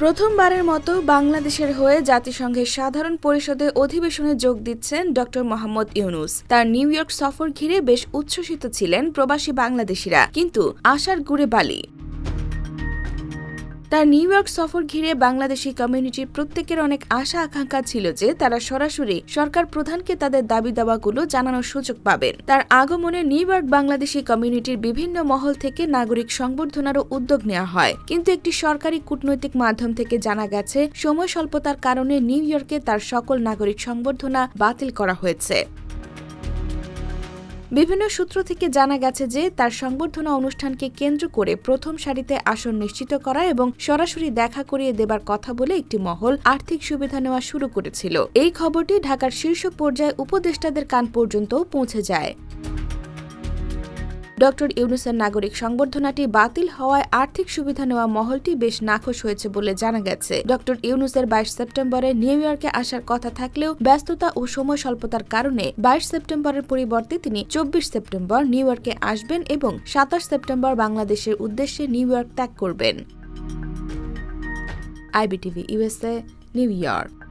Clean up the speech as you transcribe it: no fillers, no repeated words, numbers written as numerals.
প্রথমবারের মতো বাংলাদেশের হয়ে জাতিসংঘের সাধারণ পরিষদের অধিবেশনে যোগ দিচ্ছেন ড মোহাম্মদ ইউনূস। তার নিউ ইয়র্ক সফর ঘিরে বেশ উচ্ছ্বসিত ছিলেন প্রবাসী বাংলাদেশিরা, কিন্তু আশার গুড়ে বালি। তার নিউ ইয়র্ক সফর ঘিরে বাংলাদেশি কমিউনিটির প্রত্যেকের অনেক আশা আকাঙ্ক্ষা ছিল যে তারা সরাসরি সরকার প্রধানকে তাদের দাবি দাওয়াগুলো জানানোর সুযোগ পাবেন। তার আগমনে নিউ ইয়র্ক বাংলাদেশি কমিউনিটির বিভিন্ন মহল থেকে নাগরিক সংবর্ধনারও উদ্যোগ নেওয়া হয়, কিন্তু একটি সরকারি কূটনৈতিক মাধ্যম থেকে জানা গেছে সময় স্বল্পতার কারণে নিউ ইয়র্কে তার সকল নাগরিক সংবর্ধনা বাতিল করা হয়েছে। বিভিন্ন সূত্র থেকে জানা গেছে যে তার সংবর্ধনা অনুষ্ঠানকে কেন্দ্র করে প্রথম সারিতে আসন নিশ্চিত করা এবং সরাসরি দেখা করিয়ে দেবার কথা বলে একটি মহল আর্থিক সুবিধা নেওয়া শুরু করেছিল। এই খবরটি ঢাকার শীর্ষ পর্যায়ে উপদেষ্টাদের কান পর্যন্তও পৌঁছে যায়। ড ইউনূসের নাগরিক সংবর্ধনাটি বাতিল হওয়ায় আর্থিক সুবিধা নেওয়া মহলটি বেশ নাখোশ হয়েছে বলে জানা গেছে। ড ইউনূসের ২২ সেপ্টেম্বরে নিউ ইয়র্কে আসার কথা থাকলেও ব্যস্ততা ও সময় স্বল্পতার কারণে ২২ সেপ্টেম্বরের পরিবর্তে তিনি ২৪ সেপ্টেম্বর নিউ ইয়র্কে আসবেন এবং ২৭ সেপ্টেম্বর বাংলাদেশের উদ্দেশ্যে নিউ ইয়র্ক ত্যাগ করবেন। IBTV USA, new York.